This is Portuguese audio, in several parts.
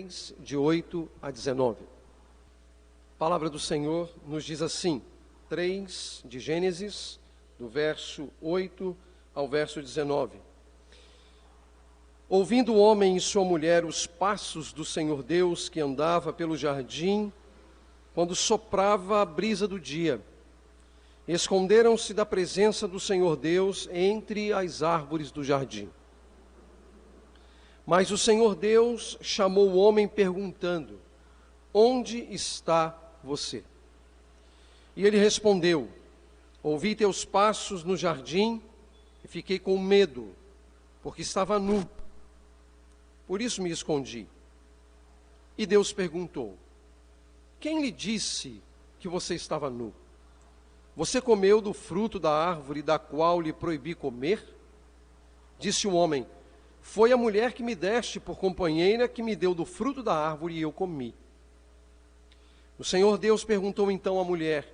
3, de 8 a 19. A palavra do Senhor nos diz assim, 3 de Gênesis, do verso 8 ao verso 19. Ouvindo o homem e sua mulher os passos do Senhor Deus que andava pelo jardim, quando soprava a brisa do dia, esconderam-se da presença do Senhor Deus entre as árvores do jardim. Mas o Senhor Deus chamou o homem perguntando, onde está você? E ele respondeu, ouvi teus passos no jardim e fiquei com medo, porque estava nu. Por isso me escondi. E Deus perguntou, quem lhe disse que você estava nu? Você comeu do fruto da árvore da qual lhe proibi comer? Disse o homem, foi a mulher que me deste por companheira que me deu do fruto da árvore e eu comi. O Senhor Deus perguntou então à mulher,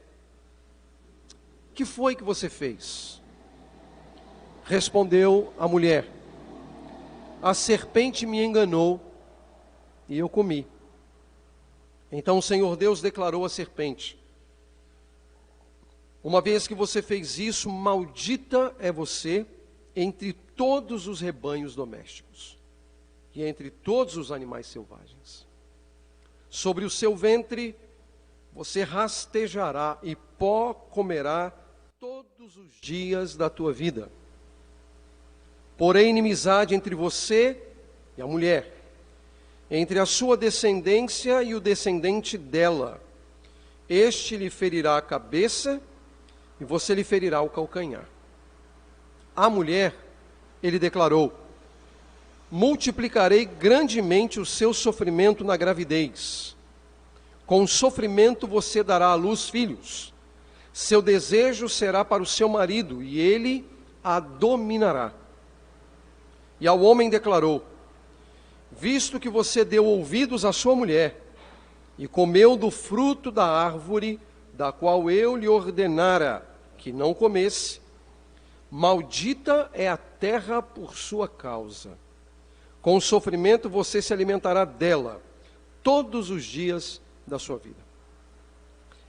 que foi que você fez? Respondeu a mulher, a serpente me enganou e eu comi. Então o Senhor Deus declarou à serpente, uma vez que você fez isso, maldita é você entre todos os rebanhos domésticos e entre todos os animais selvagens. Sobre o seu ventre você rastejará e pó comerá todos os dias da tua vida. Porém, inimizade entre você e a mulher, entre a sua descendência e o descendente dela. Este lhe ferirá a cabeça e você lhe ferirá o calcanhar. A mulher, ele declarou, multiplicarei grandemente o seu sofrimento na gravidez. Com sofrimento você dará à luz filhos. Seu desejo será para o seu marido e ele a dominará. E ao homem declarou, visto que você deu ouvidos à sua mulher e comeu do fruto da árvore da qual eu lhe ordenara que não comesse, maldita é a terra por sua causa. Com sofrimento você se alimentará dela todos os dias da sua vida.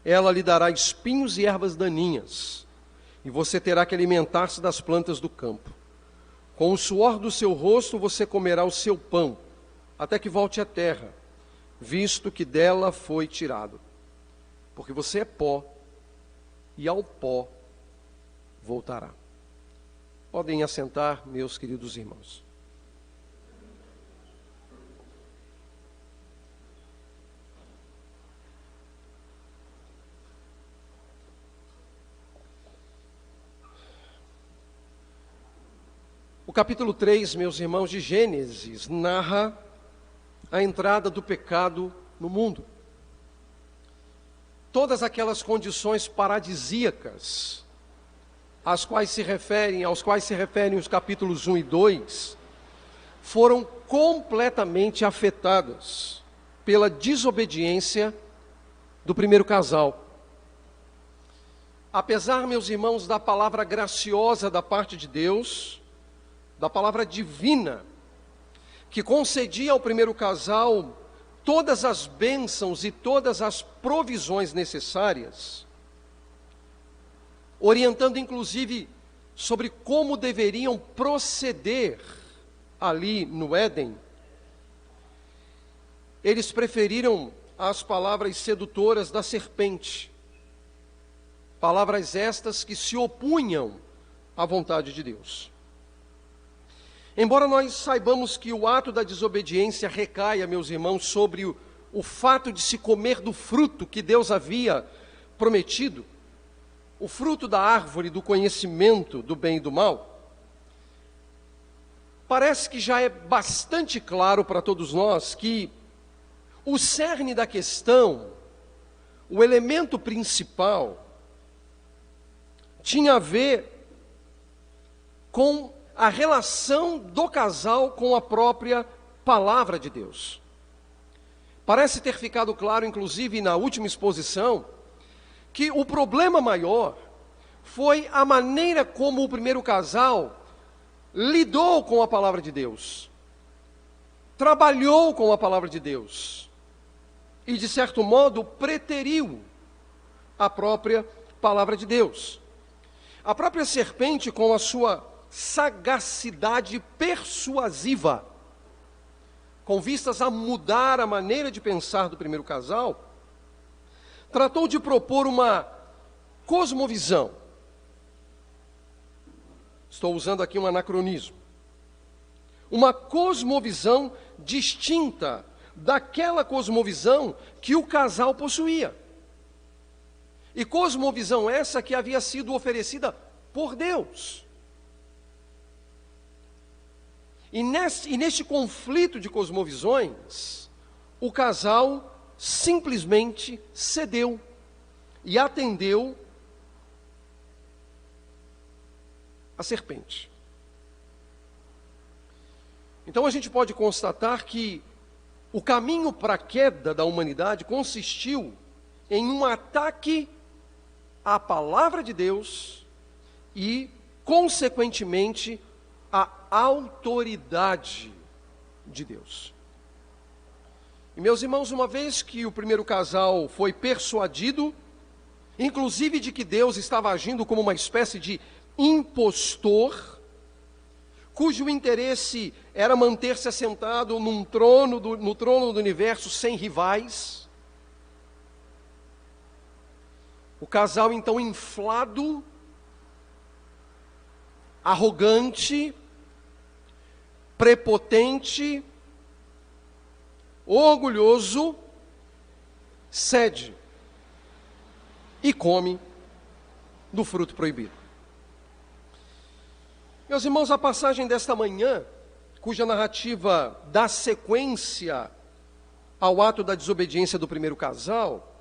Ela lhe dará espinhos e ervas daninhas, e você terá que alimentar-se das plantas do campo. Com o suor do seu rosto você comerá o seu pão, até que volte à terra, visto que dela foi tirado. Porque você é pó, e ao pó voltará. Podem assentar, meus queridos irmãos. O capítulo 3, meus irmãos, de Gênesis, narra a entrada do pecado no mundo. Todas aquelas condições paradisíacas aos quais se referem os capítulos 1 e 2, foram completamente afetadas pela desobediência do primeiro casal. Apesar, meus irmãos, da palavra graciosa da parte de Deus, da palavra divina, que concedia ao primeiro casal todas as bênçãos e todas as provisões necessárias, orientando inclusive sobre como deveriam proceder ali no Éden, eles preferiram as palavras sedutoras da serpente, palavras estas que se opunham à vontade de Deus. Embora nós saibamos que o ato da desobediência recaia, meus irmãos, sobre o fato de se comer do fruto que Deus havia prometido, o fruto da árvore do conhecimento do bem e do mal, parece que já é bastante claro para todos nós que o cerne da questão, o elemento principal, tinha a ver com a relação do casal com a própria palavra de Deus. Parece ter ficado claro, inclusive na última exposição, que o problema maior foi a maneira como o primeiro casal lidou com a palavra de Deus. trabalhou com a palavra de Deus e, de certo modo, preteriu a própria palavra de Deus. A própria serpente, com a sua sagacidade persuasiva, com vistas a mudar a maneira de pensar do primeiro casal, tratou de propor uma cosmovisão. Estou usando aqui um anacronismo. Uma cosmovisão distinta daquela cosmovisão que o casal possuía. E cosmovisão essa que havia sido oferecida por Deus. E neste conflito de cosmovisões, o casal simplesmente cedeu e atendeu a serpente. Então a gente pode constatar que o caminho para a queda da humanidade consistiu em um ataque à palavra de Deus e, consequentemente, à autoridade de Deus. E, meus irmãos, uma vez que o primeiro casal foi persuadido, inclusive de que Deus estava agindo como uma espécie de impostor, cujo interesse era manter-se assentado no trono do universo sem rivais, o casal então inflado, arrogante, prepotente, orgulhoso, cede e come do fruto proibido. Meus irmãos, a passagem desta manhã, cuja narrativa dá sequência ao ato da desobediência do primeiro casal,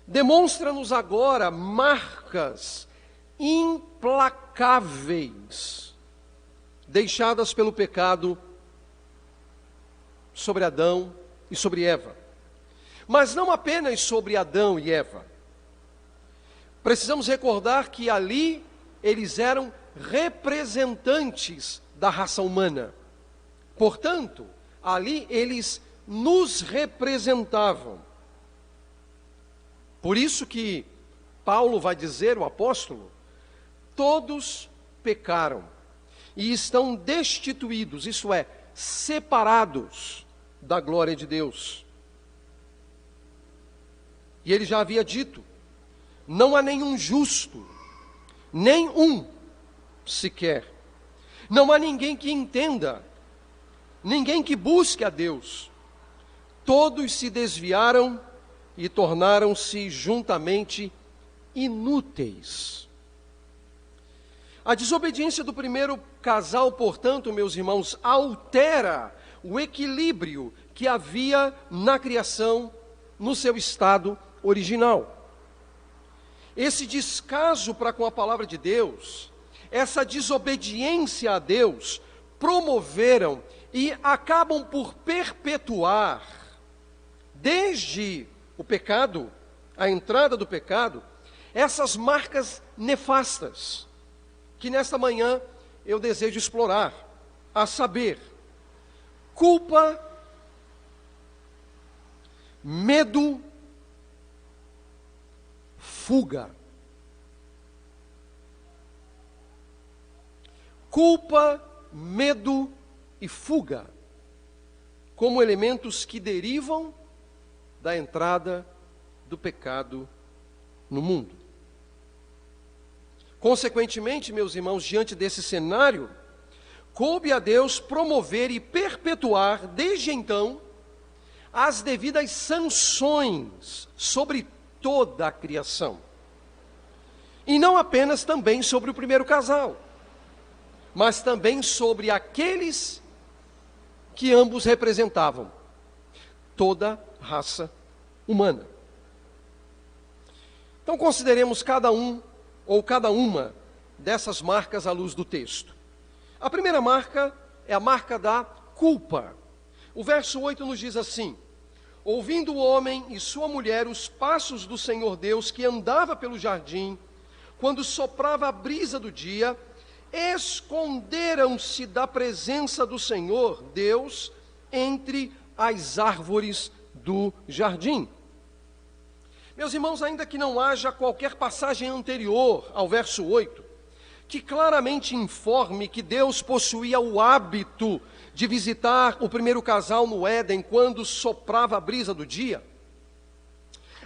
demonstra-nos agora marcas implacáveis deixadas pelo pecado sobre Adão e sobre Eva. Mas não apenas sobre Adão e Eva. Precisamos recordar que ali eles eram representantes da raça humana. Portanto, ali eles nos representavam. Por isso que Paulo vai dizer, o apóstolo, todos pecaram e estão destituídos, isto é, separados da glória de Deus. E ele já havia dito, não há nenhum justo, nem um sequer. Não há ninguém que entenda, ninguém que busque a Deus. Todos se desviaram e tornaram-se juntamente inúteis. A desobediência do primeiro casal, portanto, meus irmãos, altera o equilíbrio que havia na criação no seu estado original. Esse descaso para com a palavra de Deus, essa desobediência a Deus, promoveram e acabam por perpetuar, desde o pecado, a entrada do pecado, essas marcas nefastas, que nesta manhã eu desejo explorar, a saber, culpa, medo, fuga. Culpa, medo e fuga, como elementos que derivam da entrada do pecado no mundo. Consequentemente, meus irmãos, diante desse cenário, coube a Deus promover e perpetuar, desde então, as devidas sanções sobre toda a criação. E não apenas também sobre o primeiro casal, mas também sobre aqueles que ambos representavam, toda raça humana. Então consideremos cada um ou cada uma dessas marcas à luz do texto. A primeira marca é a marca da culpa. O verso 8 nos diz assim: ouvindo o homem e sua mulher os passos do Senhor Deus que andava pelo jardim, quando soprava a brisa do dia, esconderam-se da presença do Senhor Deus entre as árvores do jardim. Meus irmãos, ainda que não haja qualquer passagem anterior ao verso 8, que claramente informe que Deus possuía o hábito de visitar o primeiro casal no Éden quando soprava a brisa do dia,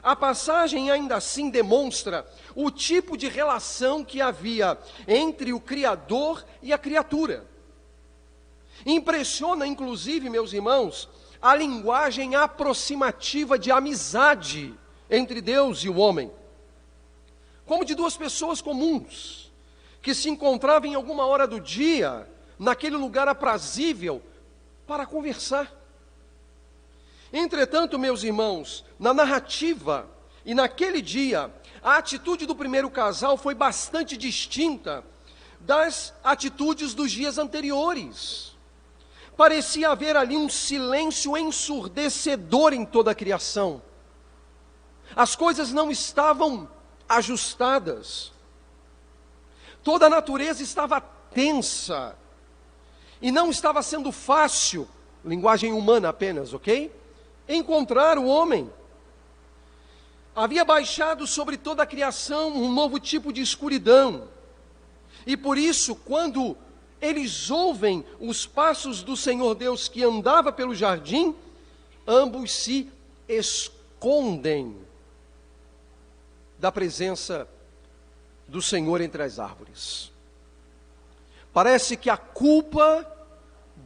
a passagem ainda assim demonstra o tipo de relação que havia entre o Criador e a criatura. Impressiona, inclusive, meus irmãos, a linguagem aproximativa de amizade entre Deus e o homem, como de duas pessoas comuns, que se encontravam em alguma hora do dia, naquele lugar aprazível, para conversar. Entretanto, meus irmãos, na narrativa e naquele dia, a atitude do primeiro casal foi bastante distinta das atitudes dos dias anteriores. Parecia haver ali um silêncio ensurdecedor em toda a criação. As coisas não estavam ajustadas. Toda a natureza estava tensa. E não estava sendo fácil, linguagem humana apenas, ok? Encontrar o homem. Havia baixado sobre toda a criação um novo tipo de escuridão. E por isso, quando eles ouvem os passos do Senhor Deus que andava pelo jardim, ambos se escondem da presença do Senhor entre as árvores. Parece que a culpa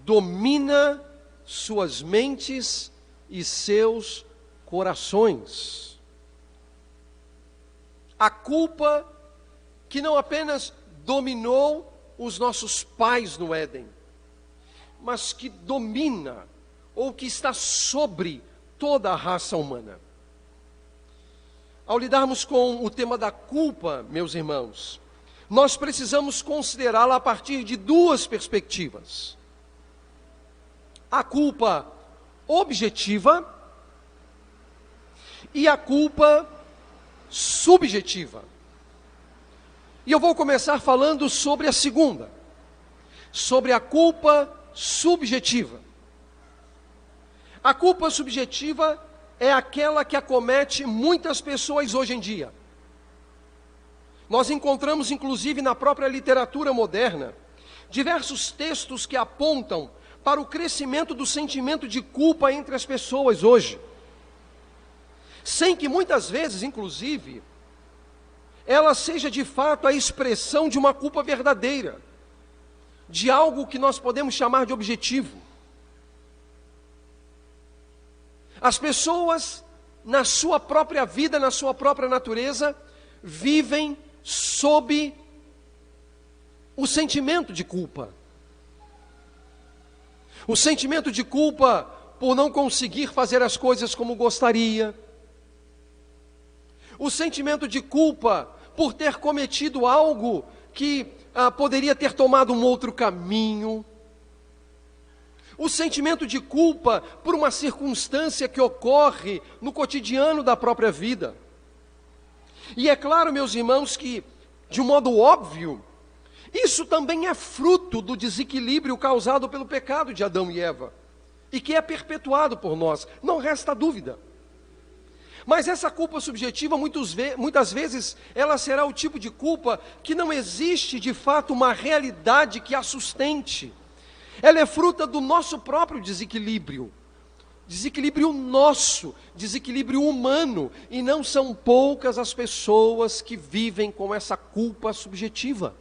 domina suas mentes e seus corações. A culpa que não apenas dominou os nossos pais no Éden, mas que domina ou que está sobre toda a raça humana. Ao lidarmos com o tema da culpa, meus irmãos, nós precisamos considerá-la a partir de duas perspectivas. A culpa objetiva e a culpa subjetiva. E eu vou começar falando sobre a segunda, sobre a culpa subjetiva. A culpa subjetiva é aquela que acomete muitas pessoas hoje em dia. Nós encontramos, inclusive, na própria literatura moderna, diversos textos que apontam para o crescimento do sentimento de culpa entre as pessoas hoje, sem que muitas vezes, inclusive, ela seja de fato a expressão de uma culpa verdadeira, de algo que nós podemos chamar de objetivo. As pessoas, na sua própria vida, na sua própria natureza, vivem sob o sentimento de culpa. O sentimento de culpa por não conseguir fazer as coisas como gostaria. O sentimento de culpa por ter cometido algo que poderia ter tomado um outro caminho. O sentimento de culpa por uma circunstância que ocorre no cotidiano da própria vida. E é claro, meus irmãos, que, de um modo óbvio, isso também é fruto do desequilíbrio causado pelo pecado de Adão e Eva, e que é perpetuado por nós, não resta dúvida. Mas essa culpa subjetiva, muitas vezes, ela será o tipo de culpa que não existe, de fato, uma realidade que a sustente. Ela é fruto do nosso próprio desequilíbrio. Desequilíbrio nosso, desequilíbrio humano. E não são poucas as pessoas que vivem com essa culpa subjetiva.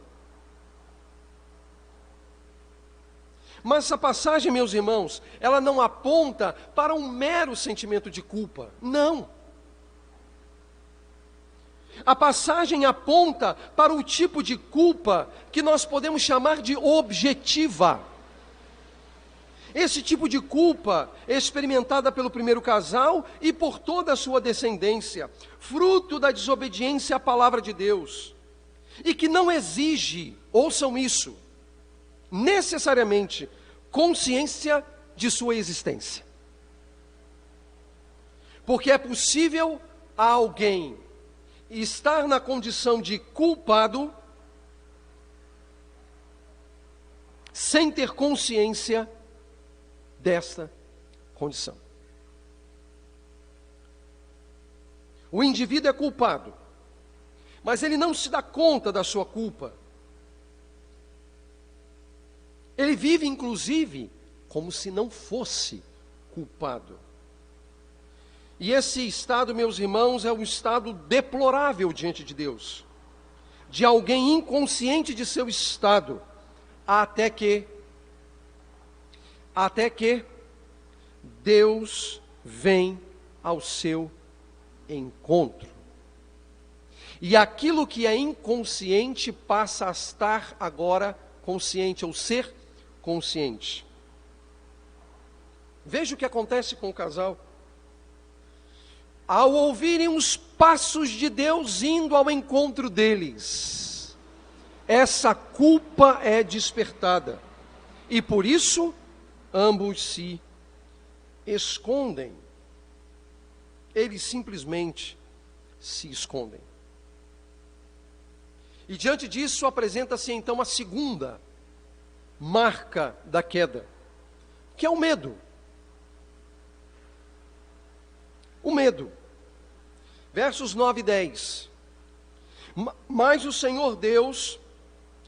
Mas essa passagem, meus irmãos, ela não aponta para um mero sentimento de culpa. Não. A passagem aponta para o tipo de culpa que nós podemos chamar de objetiva. Esse tipo de culpa é experimentada pelo primeiro casal e por toda a sua descendência, fruto da desobediência à palavra de Deus, e que não exige, ouçam isso, necessariamente consciência de sua existência. Porque é possível a alguém estar na condição de culpado sem ter consciência desta condição. O indivíduo é culpado, mas ele não se dá conta da sua culpa. Ele vive, inclusive, como se não fosse culpado. E esse estado, meus irmãos, é um estado deplorável diante de Deus, de alguém inconsciente de seu estado, até que Deus vem ao seu encontro. E aquilo que é inconsciente passa a estar agora consciente, ou ser consciente. Veja o que acontece com o casal. Ao ouvirem os passos de Deus indo ao encontro deles, essa culpa é despertada. E por isso, ambos se escondem. Eles simplesmente se escondem. E diante disso apresenta-se então a segunda marca da queda, que é o medo. O medo. Versos 9 e 10. Mas o Senhor Deus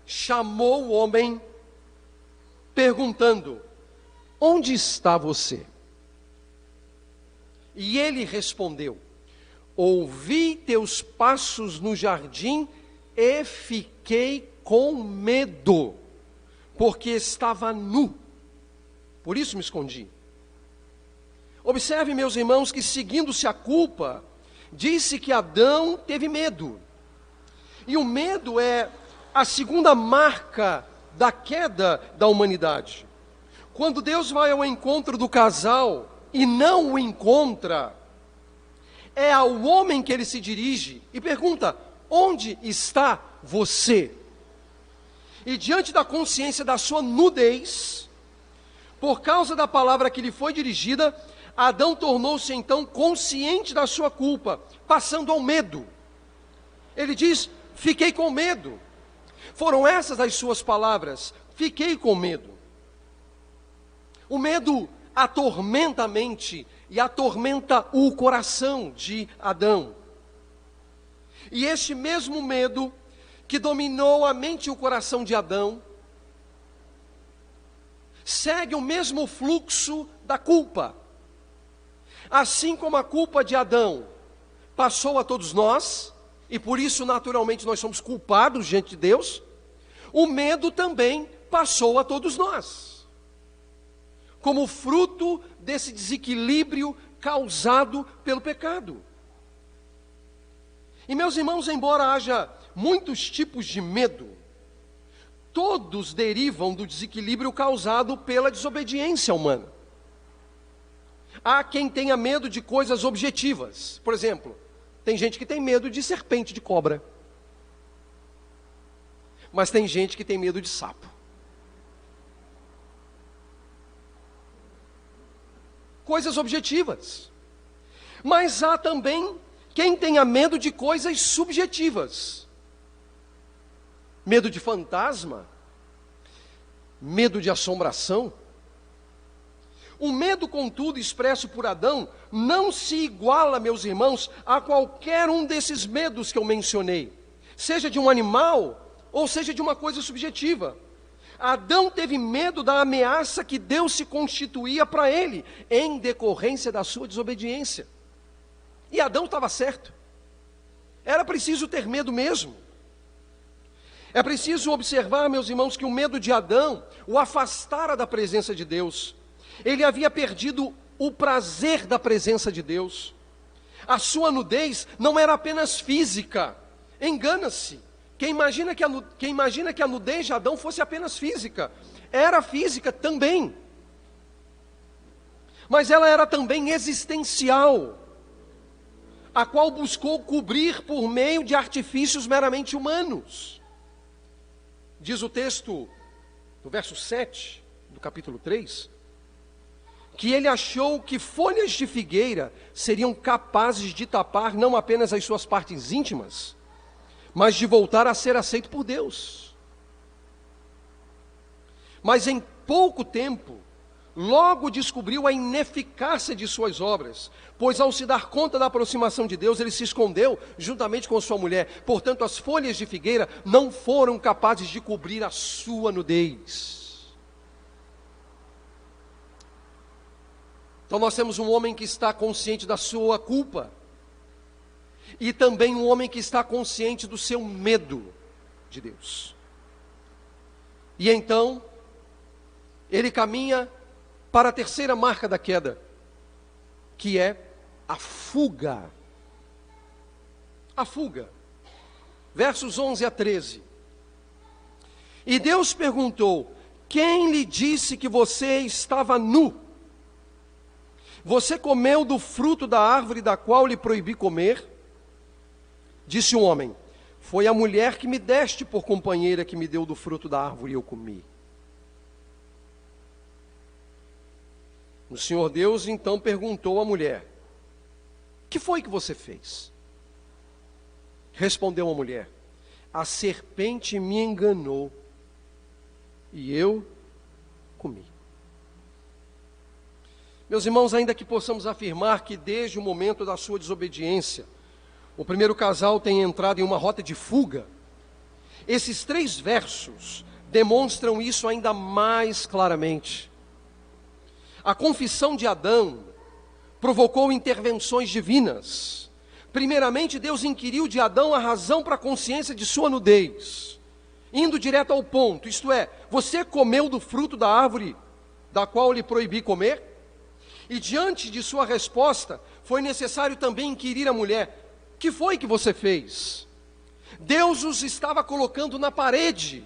chamou o homem, perguntando: onde está você? E ele respondeu: ouvi teus passos no jardim e fiquei com medo, porque estava nu, por isso me escondi. Observe, meus irmãos, que seguindo-se a culpa, disse que Adão teve medo. E o medo é a segunda marca da queda da humanidade. Quando Deus vai ao encontro do casal e não o encontra, é ao homem que ele se dirige e pergunta: onde está você? E diante da consciência da sua nudez, por causa da palavra que lhe foi dirigida, Adão tornou-se então consciente da sua culpa, passando ao medo. Ele diz: fiquei com medo. Foram essas as suas palavras: fiquei com medo. O medo atormenta a mente e atormenta o coração de Adão. E este mesmo medo que dominou a mente e o coração de Adão segue o mesmo fluxo da culpa. Assim como a culpa de Adão passou a todos nós, e por isso naturalmente nós somos culpados diante de Deus, o medo também passou a todos nós, como fruto desse desequilíbrio causado pelo pecado. E meus irmãos, embora haja muitos tipos de medo, todos derivam do desequilíbrio causado pela desobediência humana. Há quem tenha medo de coisas objetivas. Por exemplo, tem gente que tem medo de serpente, de cobra. Mas tem gente que tem medo de sapo. Coisas objetivas. Mas há também quem tenha medo de coisas subjetivas. Medo de fantasma. Medo de assombração. O medo, contudo, expresso por Adão, não se iguala, meus irmãos, a qualquer um desses medos que eu mencionei. Seja de um animal, ou seja de uma coisa subjetiva. Adão teve medo da ameaça que Deus se constituía para ele, em decorrência da sua desobediência. E Adão estava certo. Era preciso ter medo mesmo. É preciso observar, meus irmãos, que o medo de Adão o afastara da presença de Deus. Ele havia perdido o prazer da presença de Deus. A sua nudez não era apenas física. Engana-se. Quem imagina que a nudez de Adão fosse apenas física. Era física também. Mas ela era também existencial, a qual buscou cobrir por meio de artifícios meramente humanos. Diz o texto, no verso 7 do capítulo 3, que ele achou que folhas de figueira seriam capazes de tapar não apenas as suas partes íntimas, mas de voltar a ser aceito por Deus. Mas em pouco tempo, logo descobriu a ineficácia de suas obras, pois ao se dar conta da aproximação de Deus, ele se escondeu juntamente com sua mulher. Portanto, as folhas de figueira não foram capazes de cobrir a sua nudez. Então nós temos um homem que está consciente da sua culpa, e também um homem que está consciente do seu medo de Deus. E então, ele caminha para a terceira marca da queda, que é a fuga. A fuga. Versos 11 a 13. E Deus perguntou: quem lhe disse que você estava nu? Você comeu do fruto da árvore da qual lhe proibi comer? Disse o homem: foi a mulher que me deste por companheira que me deu do fruto da árvore e eu comi. O Senhor Deus então perguntou à mulher: que foi que você fez? Respondeu a mulher: a serpente me enganou e eu comi. Meus irmãos, ainda que possamos afirmar que desde o momento da sua desobediência, o primeiro casal tem entrado em uma rota de fuga, esses 3 versos demonstram isso ainda mais claramente. A confissão de Adão provocou intervenções divinas. Primeiramente, Deus inquiriu de Adão a razão para a consciência de sua nudez, indo direto ao ponto, isto é, você comeu do fruto da árvore da qual lhe proibi comer? E diante de sua resposta, foi necessário também inquirir a mulher: que foi que você fez? Deus os estava colocando na parede.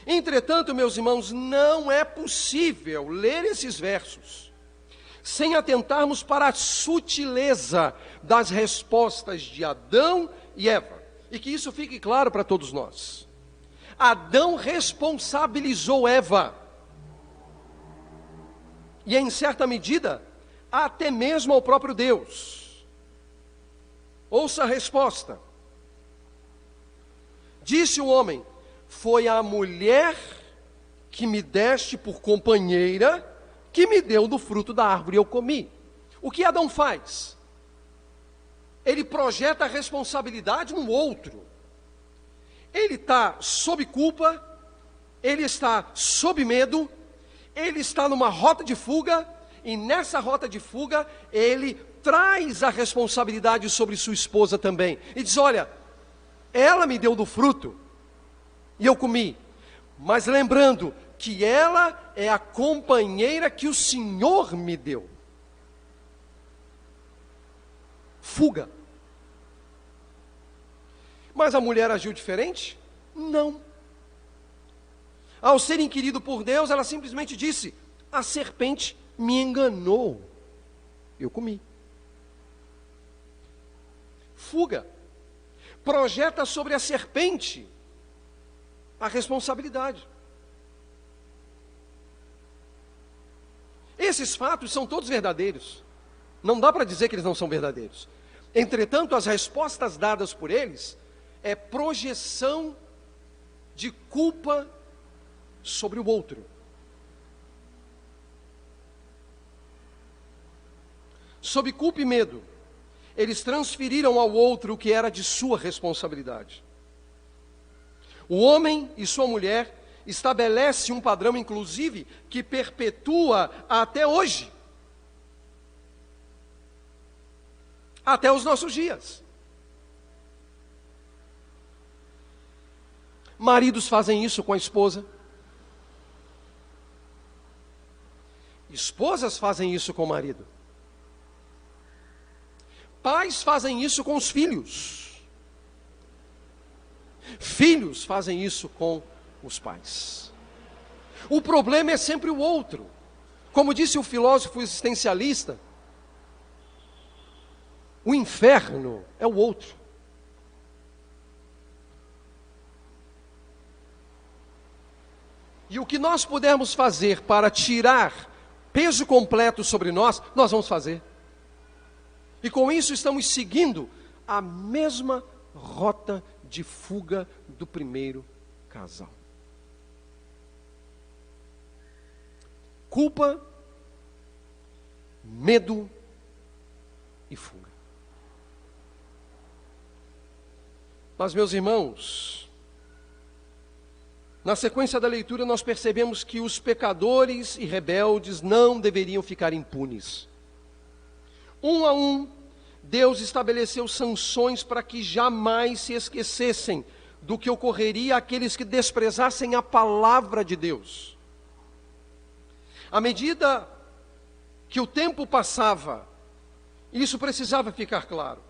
Entretanto, meus irmãos, não é possível ler esses versos sem atentarmos para a sutileza das respostas de Adão e Eva. E que isso fique claro para todos nós. Adão responsabilizou Eva. E em certa medida, até mesmo ao próprio Deus. Ouça a resposta. Disse o homem: foi a mulher que me deste por companheira, que me deu do fruto da árvore e eu comi. O que Adão faz? Ele projeta a responsabilidade no outro. Ele está sob culpa, ele está sob medo, ele está numa rota de fuga, e nessa rota de fuga, ele traz a responsabilidade sobre sua esposa também. E diz: olha, ela me deu do fruto, e eu comi, mas lembrando que ela é a companheira que o Senhor me deu. Fuga. Mas a mulher agiu diferente? Não. Ao ser inquirido por Deus, ela simplesmente disse: a serpente me enganou, eu comi. Fuga. Projeta sobre a serpente a responsabilidade. Esses fatos são todos verdadeiros. Não dá para dizer que eles não são verdadeiros. Entretanto, as respostas dadas por eles é projeção de culpa sobre o outro. Sob culpa e medo, eles transferiram ao outro o que era de sua responsabilidade. O homem e sua mulher estabelece um padrão, inclusive, que perpetua até hoje. Até os nossos dias. Maridos fazem isso com a esposa. Esposas fazem isso com o marido. Pais fazem isso com os filhos. Filhos fazem isso com os pais. O problema é sempre o outro. Como disse o filósofo existencialista, o inferno é o outro. E o que nós pudermos fazer para tirar peso completo sobre nós, nós vamos fazer. E com isso estamos seguindo a mesma rota de fuga do primeiro casal. culpa, medo e fuga. Mas, meus irmãos, na sequência da leitura nós percebemos que os pecadores e rebeldes não deveriam ficar impunes. Um a um, Deus estabeleceu sanções para que jamais se esquecessem do que ocorreria àqueles que desprezassem a palavra de Deus. À medida que o tempo passava, isso precisava ficar claro.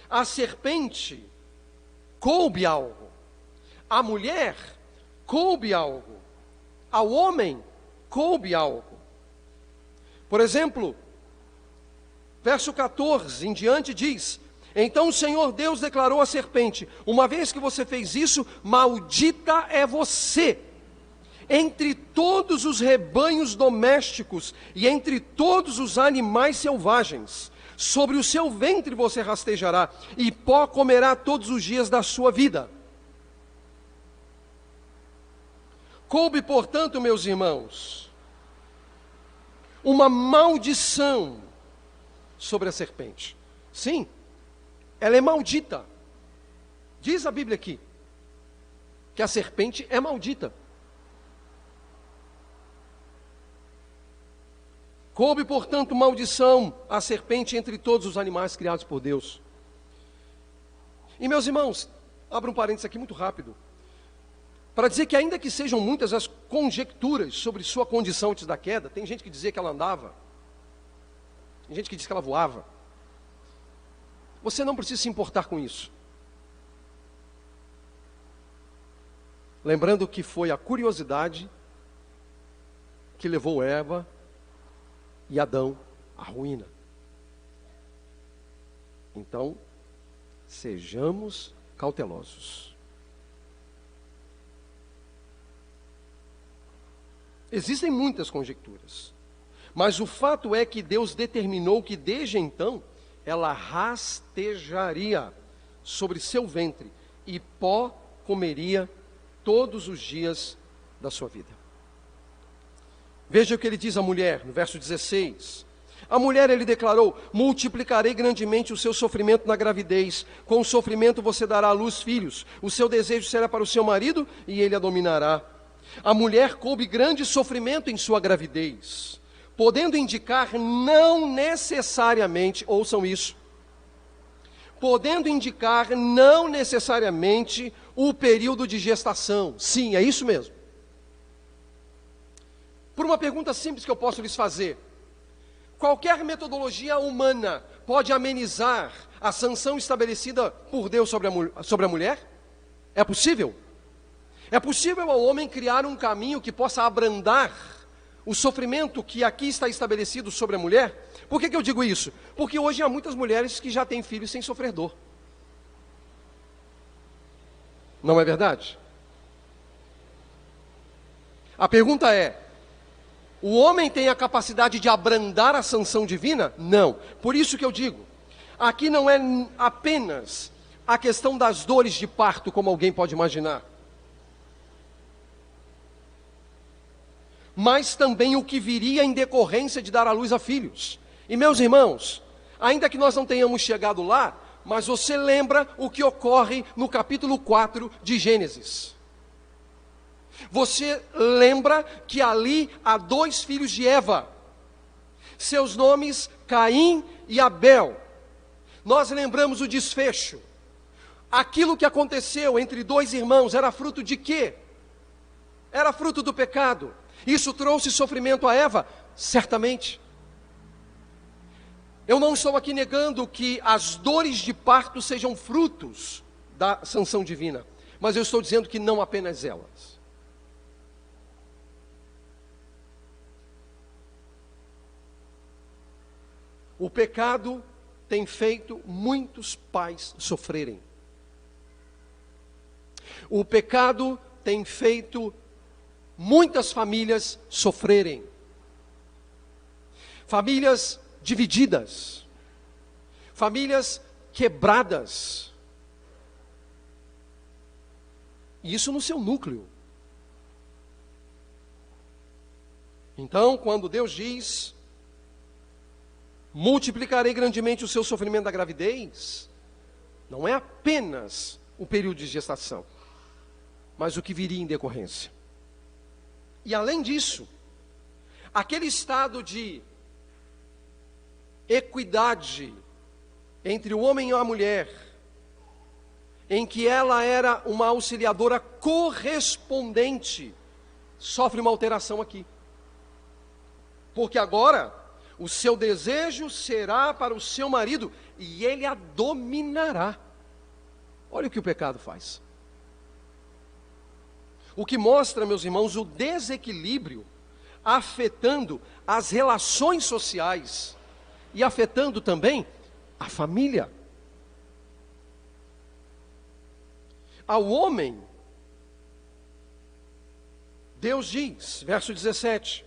A serpente coube algo, a mulher coube algo, ao homem coube algo. Por exemplo, verso 14 em diante diz: então o Senhor Deus declarou à serpente: uma vez que você fez isso, maldita é você entre todos os rebanhos domésticos e entre todos os animais selvagens. Sobre o seu ventre você rastejará, e pó comerá todos os dias da sua vida. Coube, portanto, meus irmãos, uma maldição sobre a serpente. Sim, ela é maldita. Diz a Bíblia aqui que a serpente é maldita. Coube, portanto, maldição à serpente entre todos os animais criados por Deus. E, meus irmãos, abro um parênteses aqui muito rápido, para dizer que ainda que sejam muitas as conjecturas sobre sua condição antes da queda, tem gente que dizia que ela andava, tem gente que diz que ela voava. Você não precisa se importar com isso. Lembrando que foi a curiosidade que levou Eva e Adão à ruína. Então, sejamos cautelosos. Existem muitas conjecturas, mas o fato é que Deus determinou que desde então ela rastejaria sobre seu ventre e pó comeria todos os dias da sua vida. Veja o que ele diz à mulher, no verso 16. A mulher, ele declarou: multiplicarei grandemente o seu sofrimento na gravidez. Com o sofrimento você dará à luz filhos. O seu desejo será para o seu marido e ele a dominará. A mulher coube grande sofrimento em sua gravidez, podendo indicar não necessariamente, ouçam isso, podendo indicar não necessariamente o período de gestação. Sim, é isso mesmo. Por uma pergunta simples que eu posso lhes fazer: qualquer metodologia humana pode amenizar a sanção estabelecida por Deus sobre a mulher? É possível? É possível ao homem criar um caminho que possa abrandar o sofrimento que aqui está estabelecido sobre a mulher? Por que eu digo isso? Porque hoje há muitas mulheres que já têm filhos sem sofrer dor. Não é verdade? A pergunta é: o homem tem a capacidade de abrandar a sanção divina? Não. Por isso que eu digo, aqui não é apenas a questão das dores de parto, como alguém pode imaginar, mas também o que viria em decorrência de dar à luz a filhos. E, meus irmãos, ainda que nós não tenhamos chegado lá, mas você lembra o que ocorre no capítulo 4 de Gênesis. Você lembra que ali há dois filhos de Eva, seus nomes Caim e Abel. Nós lembramos o desfecho. Aquilo que aconteceu entre dois irmãos era fruto de quê? Era fruto do pecado. Isso trouxe sofrimento a Eva? Certamente. Eu não estou aqui negando que as dores de parto sejam frutos da sanção divina, mas eu estou dizendo que não apenas elas. O pecado tem feito muitos pais sofrerem. O pecado tem feito muitas famílias sofrerem. Famílias divididas. Famílias quebradas. E isso no seu núcleo. Então, quando Deus diz, multiplicarei grandemente o seu sofrimento da gravidez, não é apenas o período de gestação, mas o que viria em decorrência. E além disso, aquele estado de equidade entre o homem e a mulher, em que ela era uma auxiliadora correspondente, sofre uma alteração aqui. Porque agora, o seu desejo será para o seu marido, e ele a dominará. Olha o que o pecado faz. O que mostra, meus irmãos, o desequilíbrio afetando as relações sociais e afetando também a família. Ao homem, Deus diz, verso 17: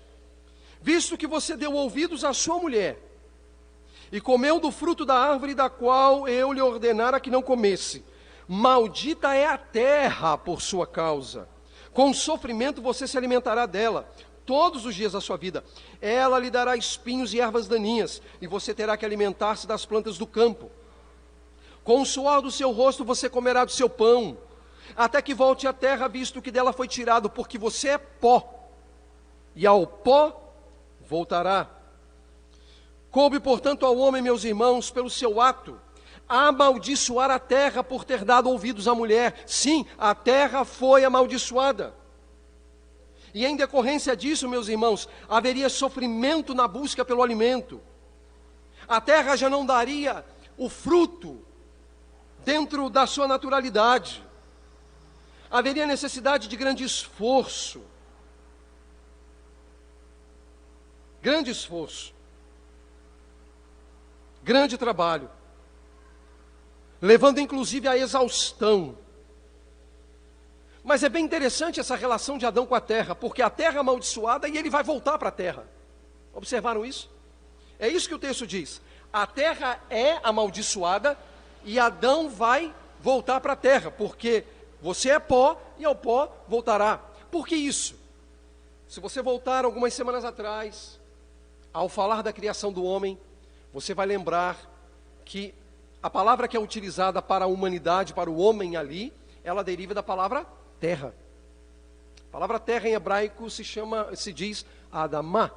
visto que você deu ouvidos à sua mulher, e comeu do fruto da árvore da qual eu lhe ordenara que não comesse, maldita é a terra por sua causa. Com sofrimento você se alimentará dela todos os dias da sua vida. Ela lhe dará espinhos e ervas daninhas, e você terá que alimentar-se das plantas do campo. Com o suor do seu rosto você comerá do seu pão, até que volte à terra, visto que dela foi tirado, porque você é pó, e ao pó voltará. Coube, portanto, ao homem, meus irmãos, pelo seu ato, amaldiçoar a terra por ter dado ouvidos à mulher. Sim, a terra foi amaldiçoada. E em decorrência disso, meus irmãos, haveria sofrimento na busca pelo alimento. A terra já não daria o fruto dentro da sua naturalidade. Haveria necessidade de grande esforço. Grande esforço. Grande trabalho. Levando inclusive à exaustão. Mas é bem interessante essa relação de Adão com a terra, porque a terra é amaldiçoada e ele vai voltar para a terra. Observaram isso? É isso que o texto diz. A terra é amaldiçoada e Adão vai voltar para a terra, porque você é pó e ao pó voltará. Por que isso? Se você voltar algumas semanas atrás, ao falar da criação do homem, você vai lembrar que a palavra que é utilizada para a humanidade, para o homem ali, ela deriva da palavra terra. A palavra terra em hebraico se diz Adamá.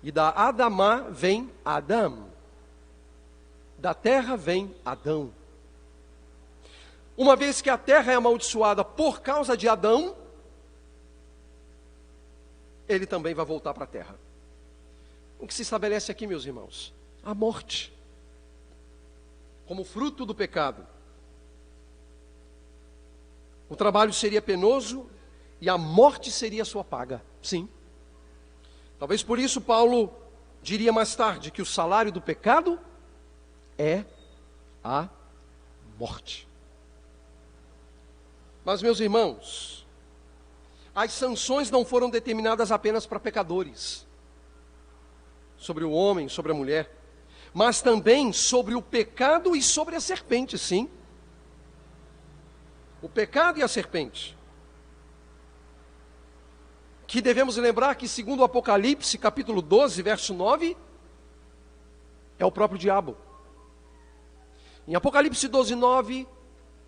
E da Adamá vem Adam. Da terra vem Adão. Uma vez que a terra é amaldiçoada por causa de Adão, ele também vai voltar para a terra. O que se estabelece aqui, meus irmãos? A morte. Como fruto do pecado. O trabalho seria penoso e a morte seria a sua paga. Sim. Talvez por isso Paulo diria mais tarde que o salário do pecado é a morte. Mas, meus irmãos, as sanções não foram determinadas apenas para pecadores, sobre o homem, sobre a mulher, mas também sobre o pecado e sobre a serpente, sim. O pecado e a serpente. Que devemos lembrar que, segundo o Apocalipse, capítulo 12, verso 9, é o próprio diabo. Em Apocalipse 12, 9,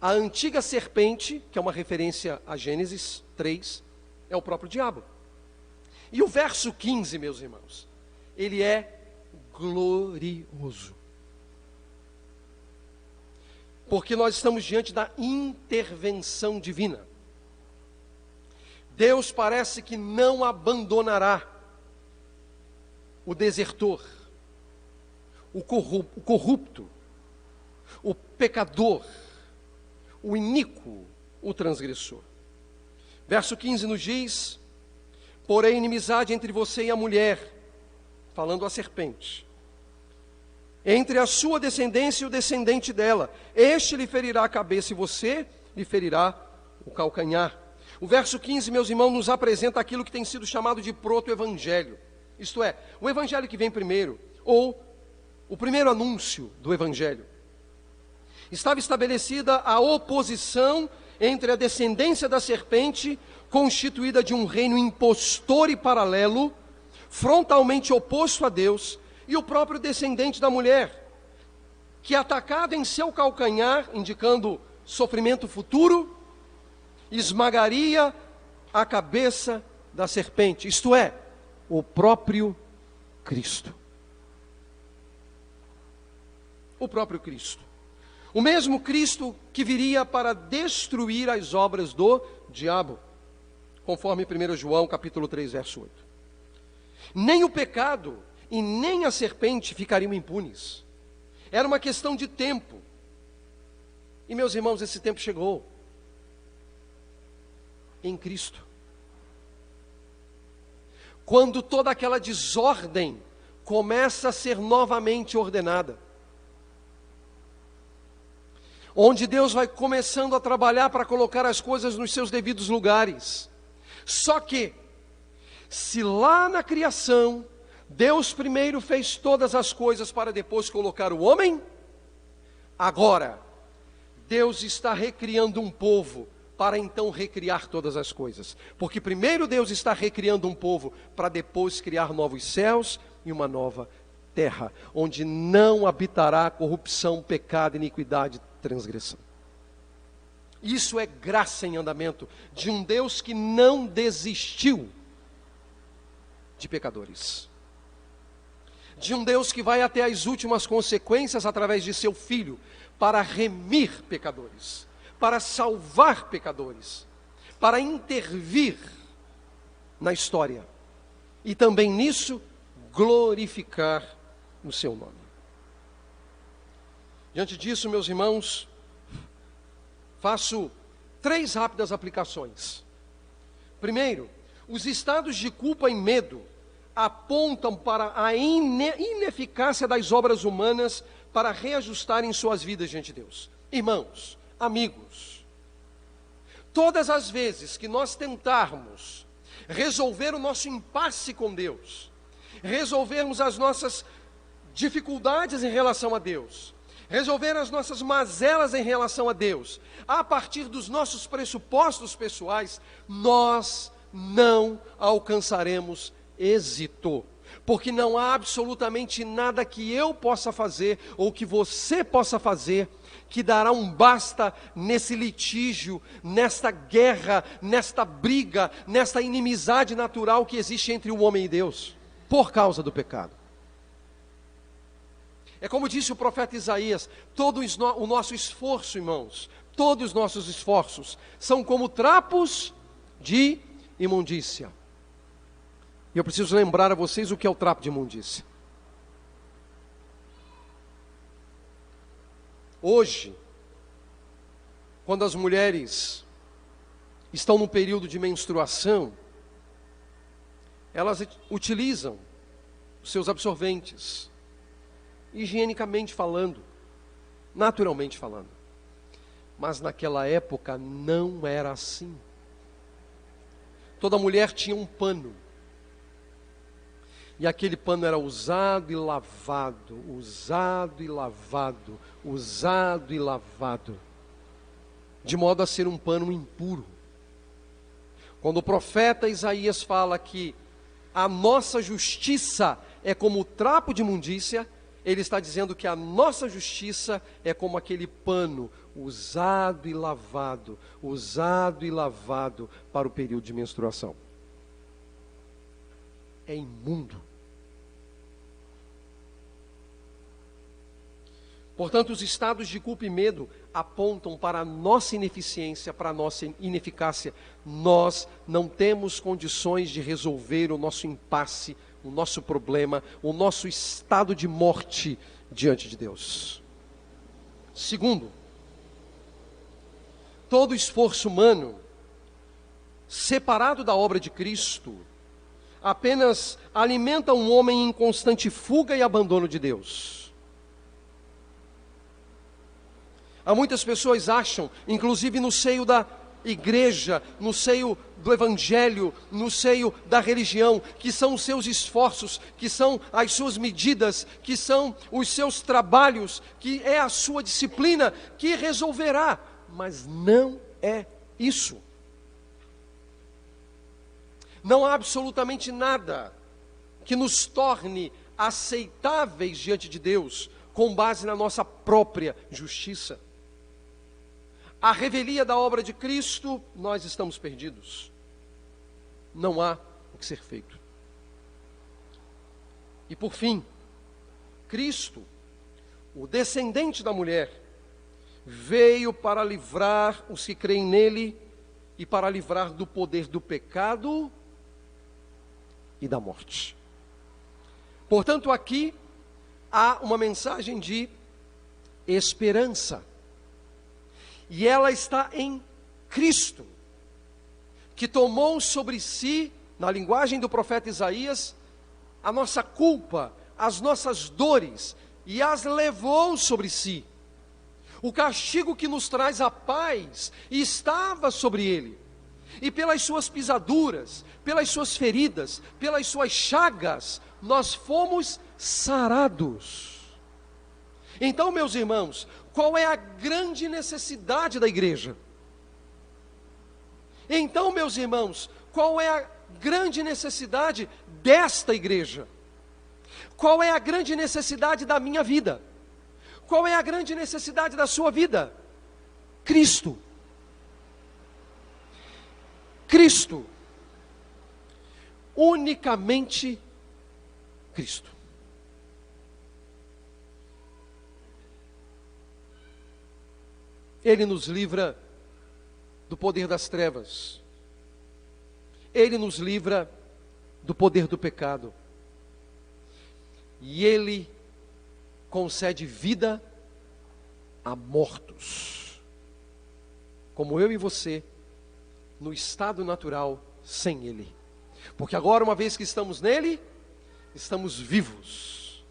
a antiga serpente, que é uma referência a Gênesis 3, é o próprio diabo. E o verso 15, meus irmãos, ele é glorioso. Porque nós estamos diante da intervenção divina. Deus parece que não abandonará o desertor, o corrupto, o pecador, o iníquo, o transgressor. Verso 15 nos diz: porém inimizade entre você e a mulher, falando a serpente, entre a sua descendência e o descendente dela, este lhe ferirá a cabeça e você lhe ferirá o calcanhar. O verso 15, meus irmãos, nos apresenta aquilo que tem sido chamado de proto-evangelho. Isto é, o evangelho que vem primeiro, ou o primeiro anúncio do evangelho. Estava estabelecida a oposição entre a descendência da serpente, constituída de um reino impostor e paralelo, frontalmente oposto a Deus, e o próprio descendente da mulher, que atacado em seu calcanhar, indicando sofrimento futuro, esmagaria a cabeça da serpente, isto é, o próprio Cristo. O próprio Cristo. O mesmo Cristo que viria para destruir as obras do diabo, conforme 1 João capítulo 3, verso 8. Nem o pecado e nem a serpente ficariam impunes. Era uma questão de tempo. E meus irmãos, esse tempo chegou. Em Cristo. Quando toda aquela desordem começa a ser novamente ordenada. Onde Deus vai começando a trabalhar para colocar as coisas nos seus devidos lugares. Só que, se lá na criação, Deus primeiro fez todas as coisas para depois colocar o homem, agora, Deus está recriando um povo para então recriar todas as coisas. Porque primeiro Deus está recriando um povo para depois criar novos céus e uma nova terra, onde não habitará corrupção, pecado, iniquidade, transgressão. Isso é graça em andamento de um Deus que não desistiu de pecadores. De um Deus que vai até as últimas consequências através de seu Filho para remir pecadores, para salvar pecadores, para intervir na história e também nisso glorificar o seu nome. Diante disso, meus irmãos, faço 3 rápidas aplicações. Primeiro, os estados de culpa e medo apontam para a ineficácia das obras humanas para reajustarem suas vidas diante de Deus. Irmãos, amigos, todas as vezes que nós tentarmos resolver o nosso impasse com Deus, resolvermos as nossas dificuldades em relação a Deus, resolver as nossas mazelas em relação a Deus, a partir dos nossos pressupostos pessoais, nós não alcançaremos êxito, porque não há absolutamente nada que eu possa fazer, ou que você possa fazer, que dará um basta nesse litígio, nesta guerra, nesta briga, nesta inimizade natural que existe entre o homem e Deus, por causa do pecado. É como disse o profeta Isaías, todo o nosso esforço, irmãos, todos os nossos esforços, são como trapos de imundícia. E eu preciso lembrar a vocês o que é o trapo de imundícia. Hoje, quando as mulheres estão no período de menstruação, elas utilizam os seus absorventes, higienicamente falando, naturalmente falando. Mas naquela época não era assim. Toda mulher tinha um pano. E aquele pano era usado e lavado, usado e lavado, usado e lavado, de modo a ser um pano impuro. Quando o profeta Isaías fala que a nossa justiça é como o trapo de imundícia, ele está dizendo que a nossa justiça é como aquele pano usado e lavado para o período de menstruação. É imundo. Portanto, os estados de culpa e medo apontam para a nossa ineficiência, para a nossa ineficácia. Nós não temos condições de resolver o nosso impasse, o nosso problema, o nosso estado de morte diante de Deus. Segundo, todo esforço humano, separado da obra de Cristo, apenas alimenta um homem em constante fuga e abandono de Deus. Há muitas pessoas acham, inclusive no seio da igreja, no seio do evangelho, no seio da religião, que são os seus esforços, que são as suas medidas, que são os seus trabalhos, que é a sua disciplina que resolverá, mas não é isso. Não há absolutamente nada que nos torne aceitáveis diante de Deus com base na nossa própria justiça. A revelia da obra de Cristo, nós estamos perdidos. Não há o que ser feito. E por fim, Cristo, o descendente da mulher, veio para livrar os que creem nele e para livrar do poder do pecado e da morte. Portanto, aqui há uma mensagem de esperança. E ela está em Cristo, que tomou sobre si, na linguagem do profeta Isaías, a nossa culpa, as nossas dores, e as levou sobre si. O castigo que nos traz a paz estava sobre ele. E pelas suas pisaduras, pelas suas feridas, pelas suas chagas, nós fomos sarados. Então, meus irmãos, qual é a grande necessidade da igreja? Então, meus irmãos, qual é a grande necessidade desta igreja? Qual é a grande necessidade da minha vida? Qual é a grande necessidade da sua vida? Cristo. Cristo. Unicamente Cristo. Ele nos livra do poder das trevas. Ele nos livra do poder do pecado. E Ele concede vida a mortos, como eu e você, no estado natural, sem Ele. Porque agora, uma vez que estamos nele, estamos vivos,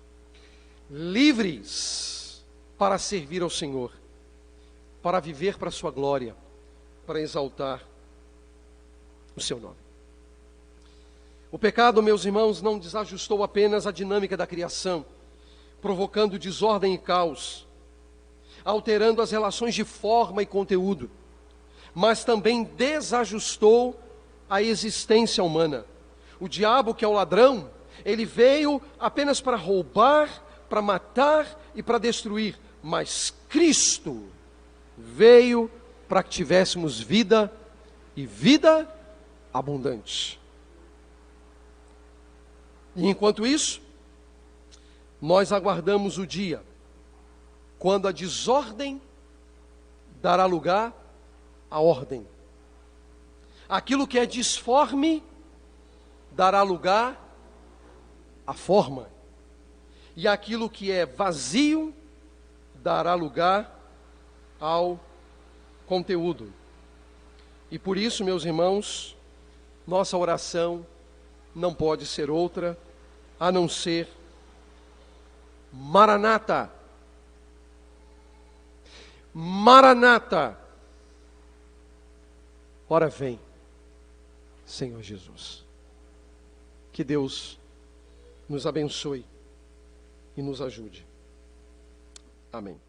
livres para servir ao Senhor, para viver para a sua glória, para exaltar o seu nome. O pecado, meus irmãos, não desajustou apenas a dinâmica da criação, provocando desordem e caos, alterando as relações de forma e conteúdo, mas também desajustou a existência humana. O diabo, que é o ladrão, ele veio apenas para roubar, para matar e para destruir, mas Cristo veio para que tivéssemos vida e vida abundante. E enquanto isso, nós aguardamos o dia quando a desordem dará lugar à ordem. Aquilo que é disforme dará lugar à forma. E aquilo que é vazio dará lugar ao conteúdo. E por isso, meus irmãos, nossa oração não pode ser outra a não ser Maranata. Maranata. Ora vem, Senhor Jesus. Que Deus nos abençoe e nos ajude. Amém.